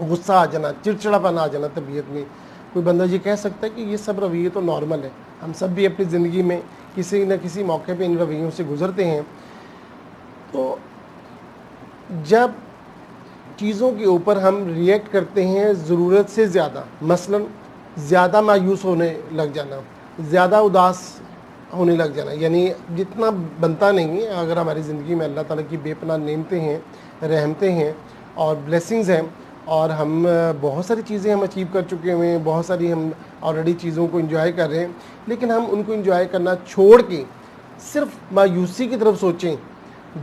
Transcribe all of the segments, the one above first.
غصہ آ جانا, چڑچڑاپن آ جانا طبیعت میں. کوئی بندہ یہ کہہ سکتا ہے کہ یہ سب رویے تو نارمل ہے, ہم سب بھی اپنی زندگی میں کسی نہ کسی موقع پہ ان رویوں سے گزرتے ہیں. تو جب چیزوں کے اوپر ہم ریئیکٹ کرتے ہیں ضرورت سے زیادہ, مثلا زیادہ مایوس ہونے لگ جانا, زیادہ اداس ہونے لگ جانا, یعنی جتنا بنتا نہیں ہے, اگر ہماری زندگی میں اللہ تعالیٰ کی بے پناہ نعمتیں ہیں, رحمتیں ہیں اور بلیسنگز ہیں, اور ہم بہت ساری چیزیں ہم اچیو کر چکے ہوئے ہیں, بہت ساری ہم آلریڈی چیزوں کو انجوائے کر رہے ہیں, لیکن ہم ان کو انجوائے کرنا چھوڑ کے صرف مایوسی کی طرف سوچیں,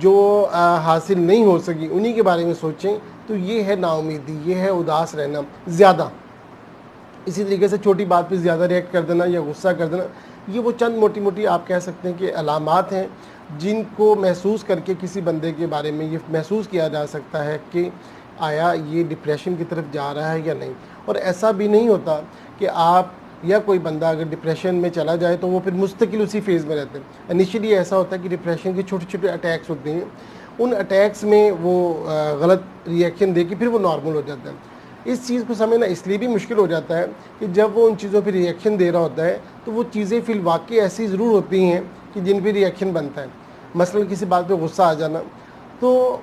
جو حاصل نہیں ہو سکی انہی کے بارے میں سوچیں, تو یہ ہے نا امیدی, یہ ہے اداس رہنا زیادہ. اسی طریقے سے چھوٹی بات پہ زیادہ ریئیکٹ کر دینا یا غصہ کر دینا, یہ وہ چند موٹی موٹی آپ کہہ سکتے ہیں کہ علامات ہیں جن کو محسوس کر کے کسی بندے کے بارے میں یہ محسوس کیا جا سکتا ہے کہ آیا یہ ڈپریشن کی طرف جا رہا ہے یا نہیں. اور ایسا بھی نہیں ہوتا کہ آپ یا کوئی بندہ اگر ڈپریشن میں چلا جائے تو وہ پھر مستقل اسی فیز میں رہتے ہیں. انیشلی ایسا ہوتا ہے کہ ڈپریشن کے چھوٹے چھوٹے اٹیکس ہوتے ہیں, ان اٹیکس میں وہ غلط ریئیکشن دے کے پھر وہ نارمل ہو جاتا ہے. اس چیز کو سمجھنا اس لیے بھی مشکل ہو جاتا ہے کہ جب وہ ان چیزوں پہ ریئیکشن دے رہا ہوتا ہے تو وہ چیزیں فی الواقع ایسی ضرور ہوتی ہیں کہ جن پہ ریئیکشن بنتا ہے. مثلا کسی بات پہ غصہ آ جانا تو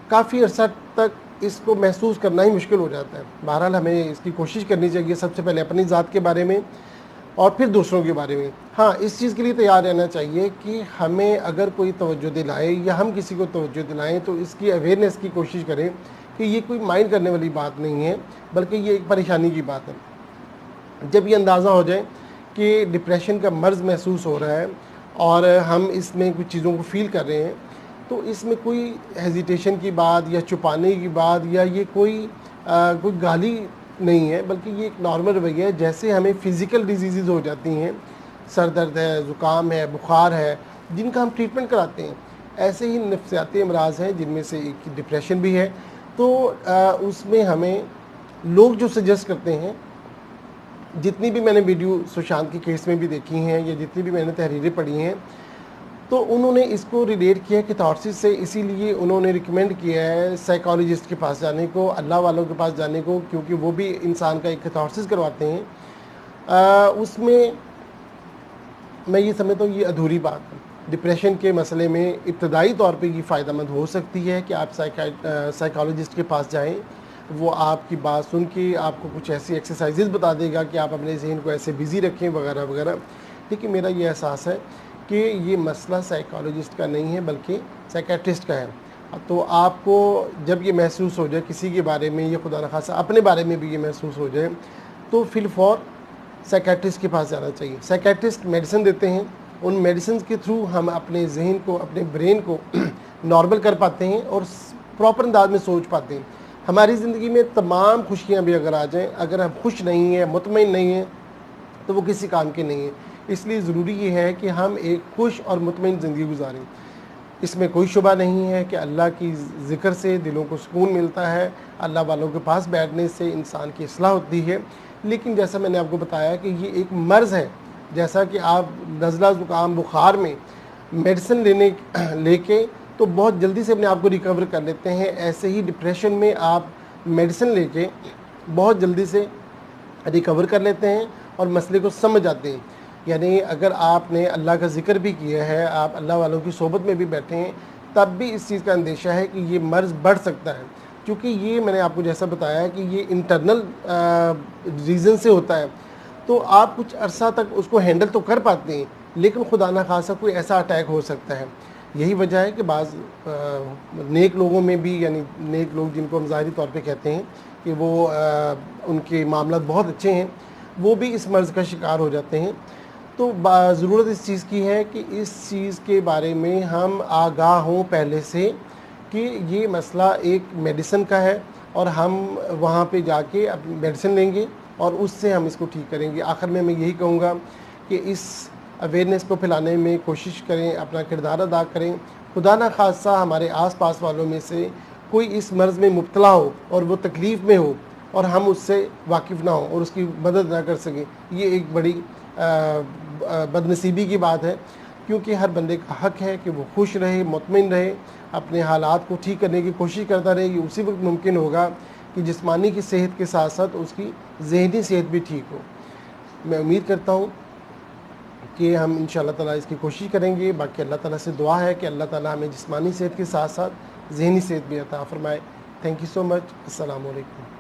کافی عرصہ تک اس کو محسوس کرنا ہی مشکل ہو جاتا ہے. بہرحال ہمیں اس کی کوشش کرنی چاہیے سب سے پہلے اپنی ذات کے بارے میں اور پھر دوسروں کے بارے میں. ہاں, اس چیز کے لیے تیار رہنا چاہیے کہ ہمیں اگر کوئی توجہ دلائے یا ہم کسی کو توجہ دلائیں تو اس کی اویئرنیس کی کوشش کریں کہ یہ کوئی مائنڈ کرنے والی بات نہیں ہے, بلکہ یہ ایک پریشانی کی بات ہے. جب یہ اندازہ ہو جائے کہ ڈپریشن کا مرض محسوس ہو رہا ہے اور ہم اس میں کچھ چیزوں کو فیل کر رہے ہیں, تو اس میں کوئی ہیزیٹیشن کی بات یا چھپانے کی بات یا یہ کوئی گالی نہیں ہے, بلکہ یہ ایک نارمل رویہ ہے. جیسے ہمیں فزیکل ڈیزیزز ہو جاتی ہیں, سر درد ہے, زکام ہے, بخار ہے, جن کا ہم ٹریٹمنٹ کراتے ہیں, ایسے ہی نفسیاتی امراض ہیں جن میں سے ایک ڈپریشن بھی ہے. تو اس میں ہمیں لوگ جو سجیسٹ کرتے ہیں, جتنی بھی میں نے ویڈیو سشانت کے کیس میں بھی دیکھی ہیں یا جتنی بھی میں نے تحریریں پڑھی ہیں, تو انہوں نے اس کو ریلیٹ کیا ہے کیتھارسس سے. اسی لیے انہوں نے ریکمینڈ کیا ہے سائیکالوجسٹ کے پاس جانے کو, اللہ والوں کے پاس جانے کو, کیونکہ وہ بھی انسان کا ایک کیتھارسس کرواتے ہیں. اس میں یہ سمجھتا ہوں یہ ادھوری بات ہے. ڈپریشن کے مسئلے میں ابتدائی طور پہ یہ فائدہ مند ہو سکتی ہے کہ آپ سائیکالوجسٹ کے پاس جائیں, وہ آپ کی بات سن کے آپ کو کچھ ایسی ایکسرسائزز بتا دے گا کہ آپ اپنے ذہن کو ایسے بیزی رکھیں وغیرہ وغیرہ. لیکن میرا یہ احساس ہے کہ یہ مسئلہ سائیکالوجسٹ کا نہیں ہے بلکہ سائیکیٹرسٹ کا ہے. تو آپ کو جب یہ محسوس ہو جائے کسی کے بارے میں یا خدا نخواستہ اپنے بارے میں بھی یہ محسوس ہو جائے, تو فی الفور سائیکیٹرسٹ کے پاس جانا چاہیے. سائیکیٹرسٹ میڈیسن دیتے ہیں, ان میڈیسنز کے تھرو ہم اپنے ذہن کو, اپنے برین کو نارمل کر پاتے ہیں اور پراپر انداز میں سوچ پاتے ہیں. ہماری زندگی میں تمام خوشیاں بھی اگر آ جائیں, اگر ہم خوش نہیں ہیں, مطمئن نہیں ہیں, تو وہ کسی کام کے نہیں ہیں. اس لیے ضروری یہ ہے کہ ہم ایک خوش اور مطمئن زندگی گزاریں. اس میں کوئی شبہ نہیں ہے کہ اللہ کی ذکر سے دلوں کو سکون ملتا ہے, اللہ والوں کے پاس بیٹھنے سے انسان کی اصلاح ہوتی ہے. لیکن جیسا میں نے آپ کو بتایا کہ یہ ایک مرض ہے, جیسا کہ آپ نزلہ زکام بخار میں میڈیسن لے کے تو بہت جلدی سے اپنے آپ کو ریکور کر لیتے ہیں, ایسے ہی ڈپریشن میں آپ میڈیسن لے کے بہت جلدی سے ریکور کر لیتے ہیں اور مسئلے کو سمجھ آتے ہیں. یعنی اگر آپ نے اللہ کا ذکر بھی کیا ہے, آپ اللہ والوں کی صحبت میں بھی بیٹھے ہیں, تب بھی اس چیز کا اندیشہ ہے کہ یہ مرض بڑھ سکتا ہے, کیونکہ یہ میں نے آپ کو جیسا بتایا کہ یہ انٹرنل ریزن سے ہوتا ہے. تو آپ کچھ عرصہ تک اس کو ہینڈل تو کر پاتے ہیں, لیکن خدا نخواستہ کوئی ایسا اٹیک ہو سکتا ہے. یہی وجہ ہے کہ بعض نیک لوگوں میں بھی, یعنی نیک لوگ جن کو ہم ظاہری طور پہ کہتے ہیں کہ وہ ان کے معاملات بہت اچھے ہیں, وہ بھی اس مرض کا شکار ہو جاتے ہیں. تو ضرورت اس چیز کی ہے کہ اس چیز کے بارے میں ہم آگاہ ہوں پہلے سے کہ یہ مسئلہ ایک میڈیسن کا ہے, اور ہم وہاں پہ جا کے اپنی میڈیسن لیں گے اور اس سے ہم اس کو ٹھیک کریں گے. آخر میں یہی کہوں گا کہ اس اویئرنیس کو پھیلانے میں کوشش کریں, اپنا کردار ادا کریں. خدا نہ خاصہ ہمارے آس پاس والوں میں سے کوئی اس مرض میں مبتلا ہو اور وہ تکلیف میں ہو اور ہم اس سے واقف نہ ہوں اور اس کی مدد نہ کر سکیں, یہ ایک بڑی بد نصیبی کی بات ہے. کیونکہ ہر بندے کا حق ہے کہ وہ خوش رہے, مطمئن رہے, اپنے حالات کو ٹھیک کرنے کی کوشش کرتا رہے. یہ اسی وقت ممکن ہوگا کہ جسمانی کی صحت کے ساتھ ساتھ اس کی ذہنی صحت بھی ٹھیک ہو. میں امید کرتا ہوں کہ ہم ان شاء اللہ تعالیٰ اس کی کوشش کریں گے. باقی اللہ تعالیٰ سے دعا ہے کہ اللہ تعالیٰ ہمیں جسمانی صحت کے ساتھ ساتھ ذہنی صحت بھی عطا فرمائے. تھینک یو سو مچ. السلام علیکم.